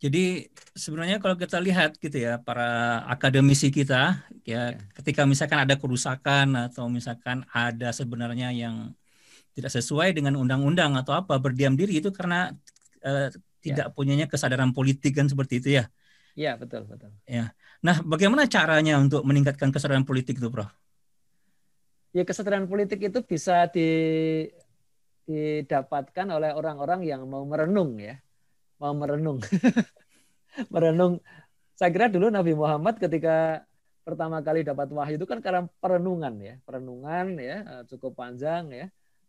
Jadi sebenarnya kalau kita lihat gitu ya, para akademisi kita ya, ketika misalkan ada kerusakan atau misalkan ada sebenarnya yang tidak sesuai dengan undang-undang atau apa, berdiam diri itu karena eh, Ya, tidak punyanya kesadaran politik kan, seperti itu ya. ya betul betul. Ya. Nah, bagaimana caranya untuk meningkatkan kesadaran politik itu, Prof? Ya kesadaran politik itu bisa didapatkan oleh orang-orang yang mau merenung ya, mau merenung, merenung. Saya kira dulu Nabi Muhammad ketika pertama kali dapat wahyu itu kan karena perenungan ya cukup panjang ya.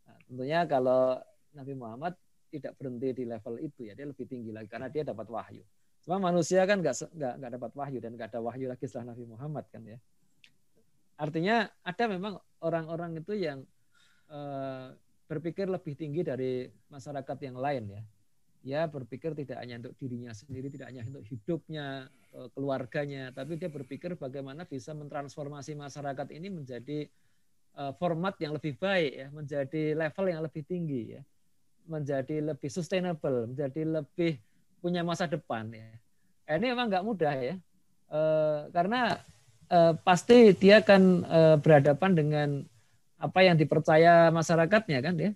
Nah, tentunya kalau Nabi Muhammad tidak berhenti di level itu ya, dia lebih tinggi lagi karena dia dapat wahyu. Cuma manusia kan nggak dapat wahyu dan nggak ada wahyu lagi setelah Nabi Muhammad kan ya. Artinya ada memang orang-orang itu yang berpikir lebih tinggi dari masyarakat yang lain ya. Ya berpikir tidak hanya untuk dirinya sendiri, tidak hanya untuk hidupnya, keluarganya, tapi dia berpikir bagaimana bisa mentransformasi masyarakat ini menjadi format yang lebih baik ya, menjadi level yang lebih tinggi ya, menjadi lebih sustainable, menjadi lebih punya masa depan ya. Ini memang nggak mudah ya, karena pasti dia akan berhadapan dengan apa yang dipercaya masyarakatnya kan ya.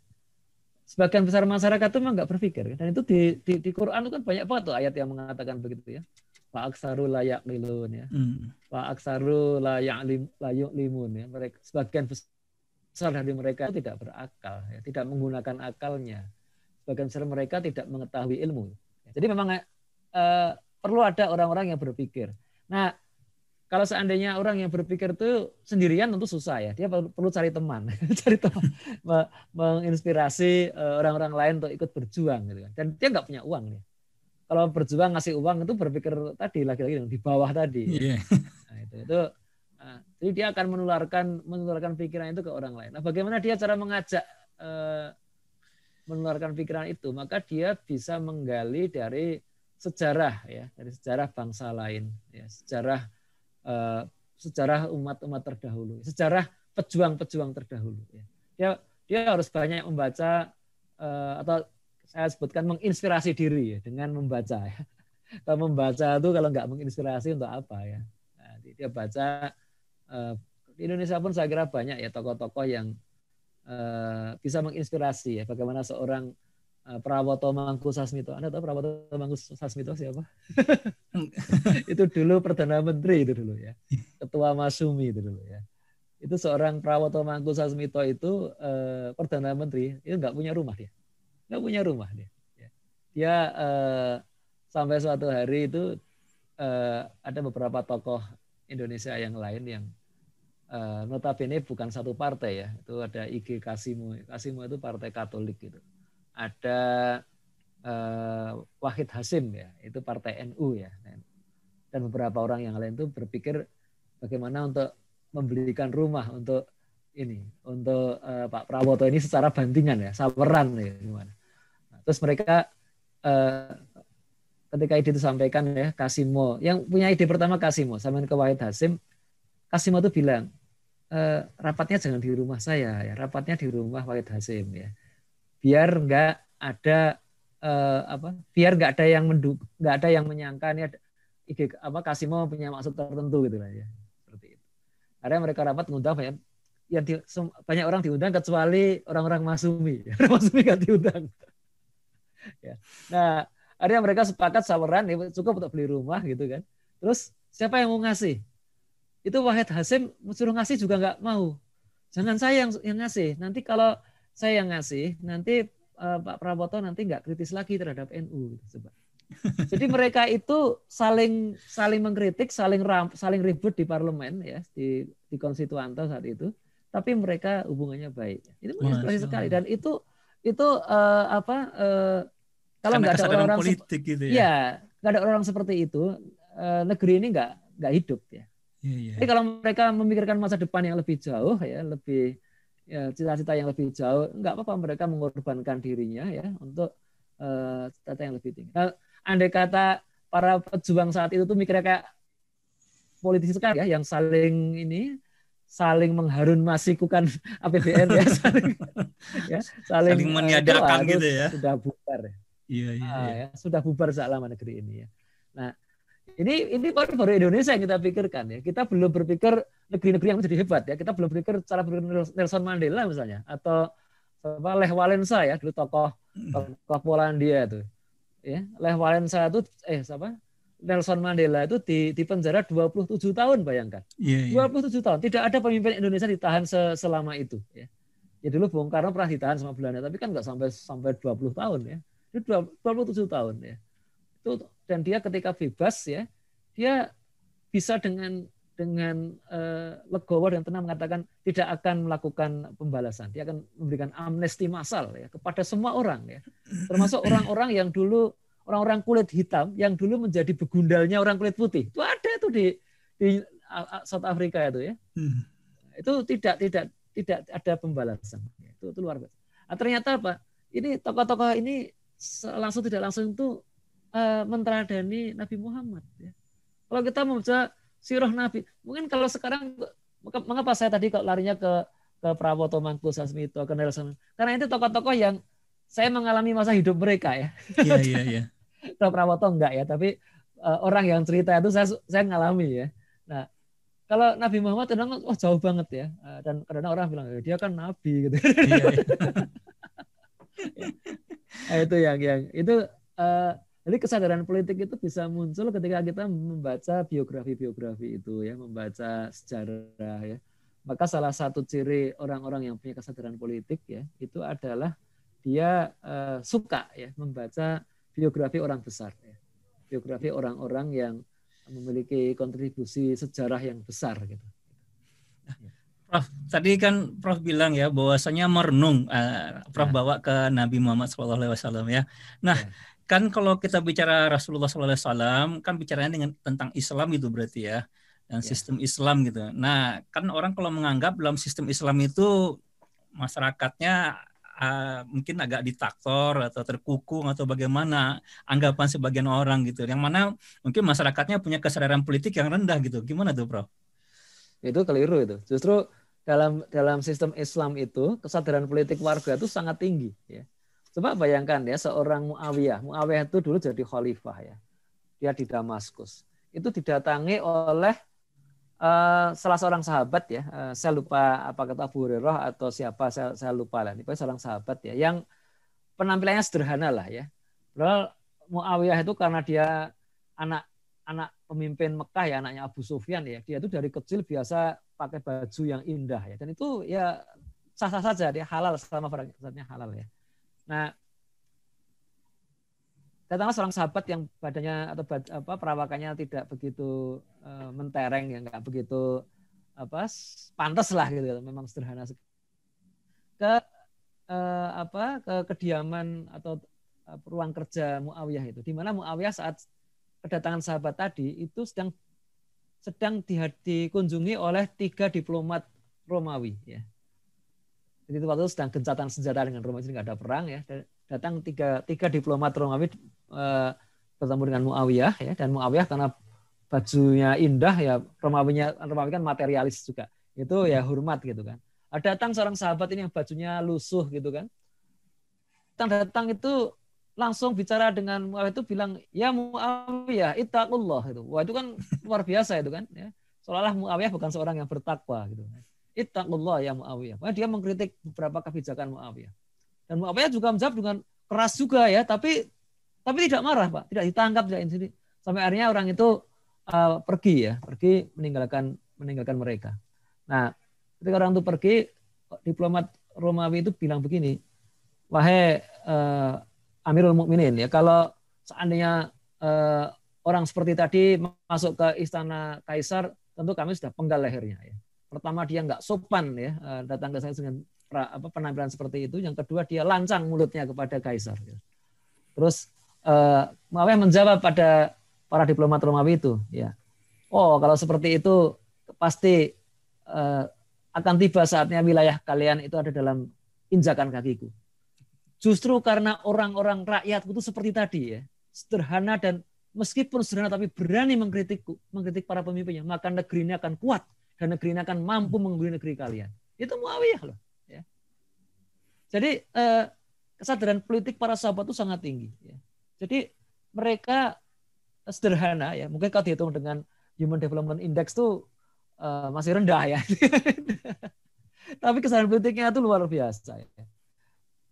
Sebagian besar masyarakat itu memang nggak berpikir dan itu di Quran itu kan banyak banget tuh ayat yang mengatakan begitu ya. Fa aksaru la yaqilun ya. Fa aksaru la ya'limun ya. Mereka sebagian besar dari mereka itu tidak berakal ya, tidak menggunakan akalnya. Sebagian besar mereka tidak mengetahui ilmu. Jadi memang perlu ada orang-orang yang berpikir. Nah, kalau seandainya orang yang berpikir itu sendirian tentu susah ya. Dia perlu cari teman, cari teman, menginspirasi orang-orang lain untuk ikut berjuang gitu kan. Dan dia nggak punya uang nih. Kalau berjuang ngasih uang itu berpikir tadi lagi-lagi di bawah tadi. Ya. Nah, itu jadi dia akan menularkan pikiran itu ke orang lain. Nah, bagaimana dia cara mengajak menularkan pikiran itu? Maka dia bisa menggali dari sejarah ya, dari sejarah bangsa lain, ya, sejarah umat-umat terdahulu, sejarah pejuang-pejuang terdahulu. Dia harus banyak membaca atau saya sebutkan menginspirasi diri ya, dengan membaca. Ya. Kalau membaca itu kalau nggak menginspirasi untuk apa ya? Nah, dia baca di Indonesia pun saya kira banyak ya tokoh-tokoh yang bisa menginspirasi ya. Bagaimana seorang Prawoto Mangkusasmito. Anda tahu Prawoto Mangkusasmito siapa? Itu dulu Perdana Menteri itu dulu ya. Ketua Masumi itu dulu ya. Itu seorang Prawoto Mangkusasmito itu Perdana Menteri, itu nggak punya rumah dia. Nggak punya rumah dia. Dia sampai suatu hari itu ada beberapa tokoh Indonesia yang lain yang notabene bukan satu partai ya. Itu ada IG Kasimo. Kasimo itu partai Katolik gitu. Ada Wahid Hasim ya, itu partai NU ya. Dan beberapa orang yang lain itu berpikir bagaimana untuk membelikan rumah untuk ini, untuk Pak Prawoto ini secara bandingan ya, saweran ya gimana. Nah, terus mereka ketika ide itu disampaikan ya, Kasimo, yang punya ide pertama Kasimo, sampai ke Wahid Hasim, Kasimo itu bilang, rapatnya jangan di rumah saya ya, rapatnya di rumah Wahid Hasim ya. Biar nggak ada biar nggak ada yang menyangka ini ada ide Kasimo punya maksud tertentu gitu lah ya, seperti itu. Akhirnya mereka rapat mengundang banyak orang diundang kecuali orang-orang Masumi, Masumi nggak diundang. Ya. Nah, akhirnya mereka sepakat saweran ya, cukup untuk beli rumah gitu kan. Terus siapa yang mau ngasih? Itu Wahid Hasim suruh ngasih juga nggak mau. Jangan saya yang ngasih. Nanti kalau saya yang ngasih, nanti Pak Prawoto nanti nggak kritis lagi terhadap NU. Coba. Jadi mereka itu saling mengkritik, saling ribut di parlemen ya, di konstituante saat itu. Tapi mereka hubungannya baik. Itu menginspirasi sekali dan itu kalau nggak ada orang-orang politik gitu ya. Ya, nggak ada orang seperti itu, negeri ini nggak hidup ya. Jadi kalau mereka memikirkan masa depan yang lebih jauh ya, lebih cita-cita yang lebih jauh, nggak apa-apa mereka mengorbankan dirinya ya untuk cita-cita yang lebih tinggi. Nah, andai kata para pejuang saat itu tuh mikirnya kayak politisi sekarang ya, yang saling mengharun-masikukan APBN ya, saling meniadakan gitu ya. Sudah bubar ya. Iya. Sudah bubar selama negeri ini ya. Nah, ini baru Indonesia yang kita pikirkan ya. Kita belum berpikir negeri-negeri yang menjadi hebat ya. Kita belum berpikir cara berpikir Nelson Mandela misalnya, atau Lech Walesa ya, dulu tokoh Polandia itu. Ya, Lech Walesa itu Nelson Mandela itu di penjara 27 tahun, bayangkan. 27 tahun. Tidak ada pemimpin Indonesia ditahan selama itu ya. Ya dulu Bung Karno pernah ditahan sama Belanda, tapi kan nggak sampai 20 tahun ya. Itu 27 tahun ya. Dan dia ketika bebas ya, dia bisa dengan legowo dan tenang mengatakan tidak akan melakukan pembalasan. Dia akan memberikan amnesti massal ya kepada semua orang ya. Termasuk orang-orang yang dulu orang-orang kulit hitam yang dulu menjadi begundalnya orang kulit putih. Itu ada itu di South Africa itu ya. Itu tidak ada pembalasan. Itu luar biasa. Nah, ternyata apa? Ini tokoh-tokoh ini langsung tidak langsung itu menteladani Nabi Muhammad. Ya. Kalau kita membaca sirah Nabi, mungkin kalau sekarang, mengapa saya tadi kok larinya ke Prawoto Mangkusasmito, ke Nelson? Karena itu tokoh-tokoh yang saya mengalami masa hidup mereka ya. Iya. Kalau Prawoto enggak ya, tapi orang yang cerita itu saya ngalami ya. Nah, kalau Nabi Muhammad kadang jauh banget ya, dan kadang orang bilang dia kan Nabi gitu. Iya. Nah, itu yang itu. Jadi kesadaran politik itu bisa muncul ketika kita membaca biografi itu ya, membaca sejarah ya. Maka salah satu ciri orang-orang yang punya kesadaran politik ya, itu adalah dia suka ya membaca biografi orang besar ya. Biografi orang-orang yang memiliki kontribusi sejarah yang besar gitu. Prof, tadi kan Prof bilang ya bahwasanya merenung, Prof bawa ke Nabi Muhammad SAW ya. Nah, kan kalau kita bicara Rasulullah SAW kan bicaranya tentang Islam itu berarti ya, dan sistem Islam gitu. Nah, kan orang kalau menganggap dalam sistem Islam itu masyarakatnya mungkin agak diktator atau terkukung atau bagaimana anggapan sebagian orang gitu, yang mana mungkin masyarakatnya punya kesadaran politik yang rendah gitu. Gimana tuh, Prof? Itu keliru itu. Justru dalam sistem Islam itu kesadaran politik warga itu sangat tinggi ya. Coba bayangkan ya, seorang Muawiyah itu dulu jadi khalifah ya. Dia di Damaskus. Itu didatangi oleh salah seorang sahabat ya. Saya lupa apa kata Abu Hurairah atau siapa, saya lupa lah. Ini seorang sahabat ya yang penampilannya sederhana lah ya. Padahal Muawiyah itu karena dia anak pemimpin Mekah ya, anaknya Abu Sufyan ya. Dia itu dari kecil biasa pakai baju yang indah ya. Dan itu ya sah-sah saja, dia halal sama perangkatnya halal ya. Nah, datanglah seorang sahabat yang badannya atau perawakannya tidak begitu mentereng, yang nggak begitu pantas lah gitu, memang sederhana ke kediaman atau ruang kerja Muawiyah itu, di mana Muawiyah saat kedatangan sahabat tadi itu sedang dikunjungi oleh 3 diplomat Romawi ya. Jadi waktu itu sedang gencatan senjata dengan Romawi, ini nggak ada perang ya. Datang tiga diplomat Romawi bertemu dengan Muawiyah ya, dan Muawiyah karena bajunya indah ya, Romawi kan materialis juga, itu ya hormat gitu kan. Datang seorang sahabat ini yang bajunya lusuh gitu kan. Datang itu langsung bicara dengan Muawiyah, itu bilang, ya Muawiyah ittaqullah itu. Wah, itu kan luar biasa itu kan ya. Seolah-olah Muawiyah bukan seorang yang bertakwa gitu. Ittaqullah ya Muawiyah. Wah, dia mengkritik beberapa kebijakan Muawiyah. Dan Muawiyah juga menjawab dengan keras juga ya, tapi tidak marah, Pak, tidak ditangkap, tidak ini. Sampai akhirnya orang itu pergi meninggalkan mereka. Nah, ketika orang itu pergi, diplomat Romawi itu bilang begini, wahai Amirul Mukminin ya, kalau seandainya orang seperti tadi masuk ke istana Kaisar, tentu kami sudah penggal lehernya ya. Pertama, dia nggak sopan ya, datang ke saya dengan penampilan seperti itu. Yang kedua, dia lancang mulutnya kepada Kaisar. Terus Muawiyah menjawab pada para diplomat Romawi itu, ya, oh kalau seperti itu pasti akan tiba saatnya wilayah kalian itu ada dalam injakan kakiku. Justru karena orang-orang rakyatku itu seperti tadi ya, sederhana, dan meskipun sederhana tapi berani mengkritik para pemimpinnya, maka negeri ini akan kuat. Dan negeri ini akan mampu mengguli negeri kalian. Itu Muawiyah loh. Ya. Jadi kesadaran politik para sahabat itu sangat tinggi. Ya. Jadi mereka sederhana ya. Mungkin kalau dihitung dengan Human Development Index tuh masih rendah ya. Tapi kesadaran politiknya itu luar biasa ya.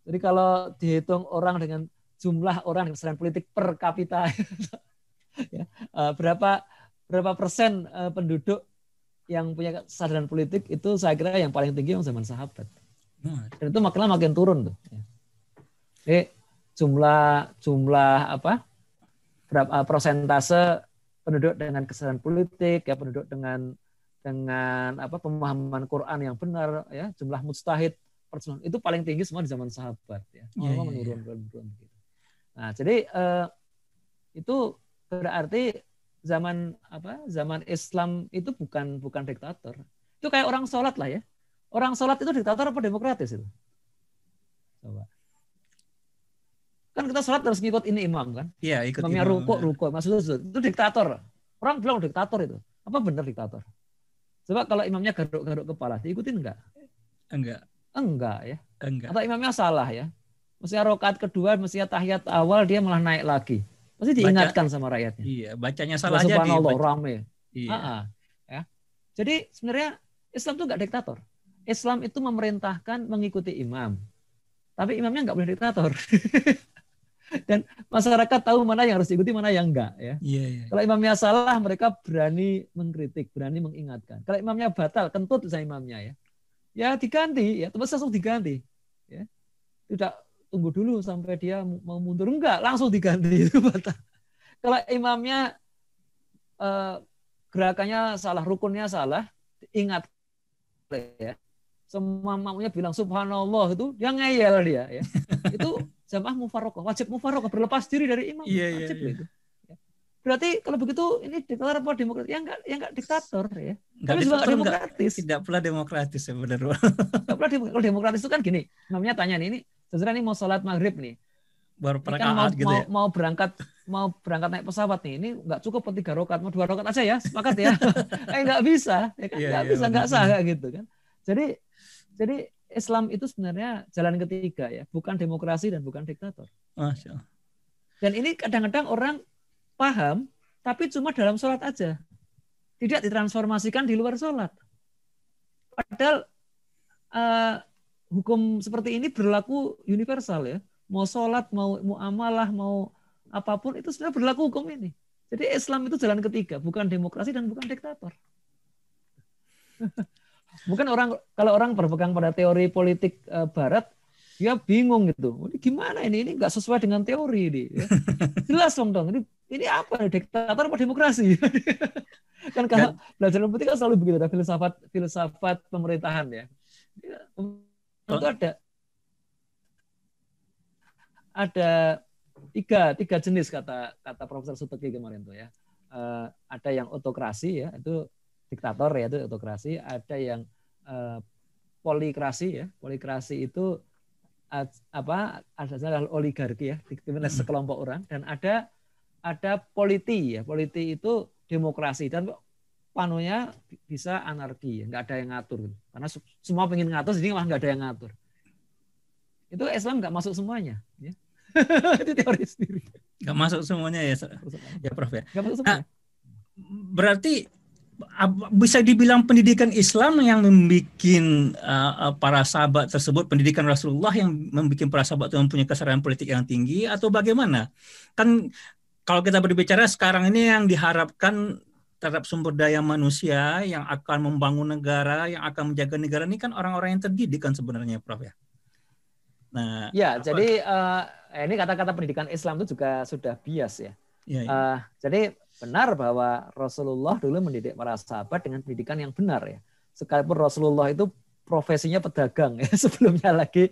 Jadi kalau dihitung orang dengan jumlah orang dengan kesadaran politik per kapita ya, berapa persen penduduk yang punya kesadaran politik itu saya kira yang paling tinggi yang zaman sahabat. Dan itu makin turun tuh. Jadi jumlah berapa persentase penduduk dengan kesadaran politik ya, penduduk dengan pemahaman Quran yang benar ya, jumlah mujtahid itu paling tinggi semua di zaman sahabat ya. Menurun. Nah, jadi itu berarti zaman Islam itu bukan diktator. Itu kayak orang sholat lah ya. Orang sholat itu diktator apa demokratis itu? Coba. Kan kita sholat harus ngikut ini imam kan? Iya, ikut imamnya rukuk, maksudnya itu diktator. Orang bilang diktator itu. Apa benar diktator? Coba kalau imamnya garuk-garuk kepala, diikutin enggak? Enggak ya. Atau imamnya salah ya. Mestinya rakaat kedua, mestinya tahiyat awal dia malah naik lagi. Pasti diingatkan sama rakyatnya. Iya, bacanya salah aja. Subhanallah, rame. Iya. Ya. Jadi sebenarnya Islam itu enggak diktator. Islam itu memerintahkan mengikuti imam. Tapi imamnya enggak boleh diktator. Dan masyarakat tahu mana yang harus diikuti, mana yang enggak ya. Iya. Kalau imamnya salah, mereka berani mengkritik, berani mengingatkan. Kalau imamnya batal, kentut saya imamnya ya. Ya diganti, ya terus langsung diganti. Ya. Tidak tunggu dulu sampai dia mau mundur, enggak, langsung diganti itu batal. Kalau imamnya gerakannya salah, rukunnya salah, ingat ya. Semua makmumnya bilang subhanallah itu dia ngeyel dia ya. Itu jamaah mufaraqah, wajib mufaraqah, berlepas diri dari imam. Wajib itu. Berarti kalau begitu ini diktator apa demokratis? Ya enggak diktator ya. Tapi juga enggak demokratis. Tidak pula demokratis ya benar. Kalau demokratis itu kan gini, imamnya tanya nih, ini sebenarnya ini mau sholat maghrib nih. Baru kan gitu ya. mau berangkat naik pesawat nih. Ini enggak cukup 3 rakaat, mau 2 rakaat aja ya, sepakat ya. Enggak bisa, ya kan? Enggak bisa, enggak sah gitu kan. Jadi Islam itu sebenarnya jalan ketiga ya, bukan demokrasi dan bukan diktator. Masya Allah. Dan ini kadang-kadang orang paham, tapi cuma dalam sholat aja. Tidak ditransformasikan di luar sholat. Padahal hukum seperti ini berlaku universal ya. Mau sholat, mau amalah, mau apapun, itu sudah berlaku hukum ini. Jadi Islam itu jalan ketiga, bukan demokrasi dan bukan diktator. Mungkin kalau orang berpegang pada teori politik Barat, dia bingung gitu. Ini gimana ini? Ini nggak sesuai dengan teori ini. Ya. Jelas dong. Ini apa? Diktator apa demokrasi? Kan kalau belajar politik kan selalu begitu. Ada filsafat pemerintahan ya. Itu ada tiga jenis kata Profesor Suteki kemarin tuh ya. Ada yang otokrasi ya, itu diktator ya, itu otokrasi. Ada yang polikrasi ya. Polikrasi itu adalah oligarki ya, dipimpin sekelompok orang, dan ada politi ya. Politi itu demokrasi, dan panunya bisa anarki ya, nggak ada yang ngatur gitu. Karena semua pengen ngatur, jadi malah nggak ada yang ngatur. Itu Islam nggak masuk semuanya ya. Itu teori sendiri. Nggak masuk semuanya ya Prof ya. Nggak masuk semuanya. Berarti bisa dibilang pendidikan Islam yang membuat para sahabat tersebut, pendidikan Rasulullah yang membuat para sahabat itu mempunyai kesadaran politik yang tinggi, atau bagaimana? Kan kalau kita berbicara sekarang ini yang diharapkan terhadap sumber daya manusia yang akan membangun negara, yang akan menjaga negara ini kan orang-orang yang terdidik kan sebenarnya, Prof ya. Nah, ya, jadi ini kata-kata pendidikan Islam itu juga sudah bias ya. Jadi benar bahwa Rasulullah dulu mendidik para sahabat dengan pendidikan yang benar ya. Sekalipun Rasulullah itu profesinya pedagang ya, sebelumnya lagi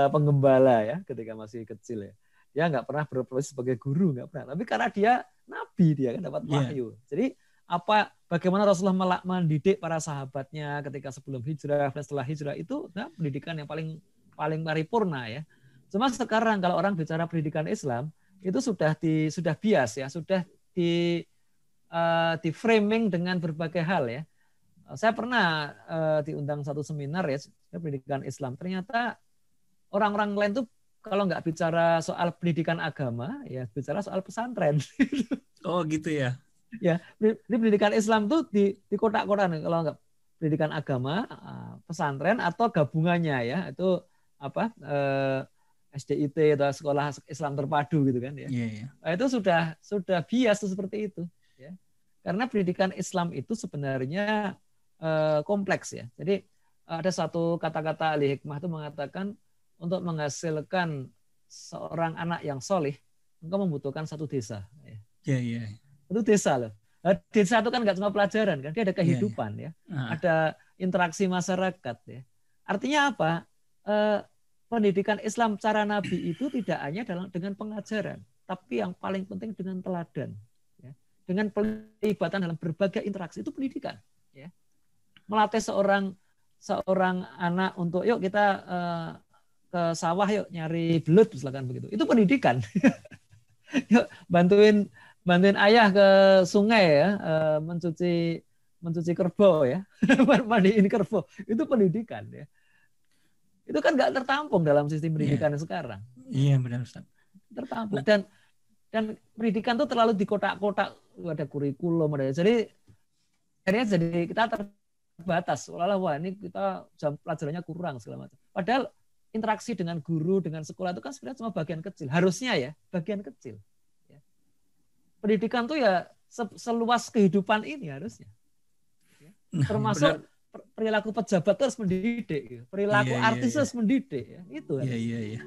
penggembala ya, ketika masih kecil ya. Dia nggak pernah berprofesi sebagai guru, nggak pernah. Tapi karena dia nabi, dia kan dapat wahyu. Jadi bagaimana Rasulullah mendidik para sahabatnya ketika sebelum hijrah dan setelah hijrah, itu pendidikan yang paling paripurna ya. Cuma sekarang kalau orang bicara pendidikan Islam itu sudah bias ya, sudah di framing dengan berbagai hal ya. Saya pernah diundang satu seminar ya, pendidikan Islam. Ternyata orang-orang lain tuh kalau nggak bicara soal pendidikan agama, ya bicara soal pesantren. Oh gitu ya. Ya, ini pendidikan Islam tuh di kotak-kotak nih, kalau enggak pendidikan agama, pesantren atau gabungannya ya, itu apa SDIT atau sekolah Islam terpadu gitu kan ya. Iya, iya. Nah, itu sudah bias tuh seperti itu ya. Karena pendidikan Islam itu sebenarnya kompleks ya. Jadi ada satu kata-kata ahli hikmah itu mengatakan untuk menghasilkan seorang anak yang solih, engkau membutuhkan satu desa. Iya, iya. Itu desa loh. Nah, desa itu kan nggak cuma pelajaran kan, dia ada Iya, iya. kehidupan ya, ada interaksi masyarakat ya. Artinya apa? Pendidikan Islam cara Nabi itu tidak hanya dengan pengajaran, tapi yang paling penting dengan teladan, ya. Dengan pelibatan dalam berbagai interaksi itu pendidikan. Ya. Melatih seorang anak untuk yuk kita ke sawah yuk nyari belut misalkan begitu, itu pendidikan. Yuk bantuin ayah ke sungai ya, mencuci kerbau ya, mandiin kerbau, itu pendidikan ya. Itu kan nggak tertampung dalam sistem pendidikan sekarang. Iya, benar Ustaz. Tertampung. Dan pendidikan itu terlalu di kotak-kotak, ada kurikulum, ada jadi kita terbatas. Seolah-olah wah ini kita jam pelajarannya kurang segala macam. Padahal interaksi dengan guru, dengan sekolah itu kan sebenarnya cuma bagian kecil. Harusnya ya, bagian kecil. Pendidikan tuh ya seluas kehidupan ini harusnya. Termasuk perilaku pejabat harus mendidik, perilaku artis harus mendidik. Itu. Iya, iya, iya.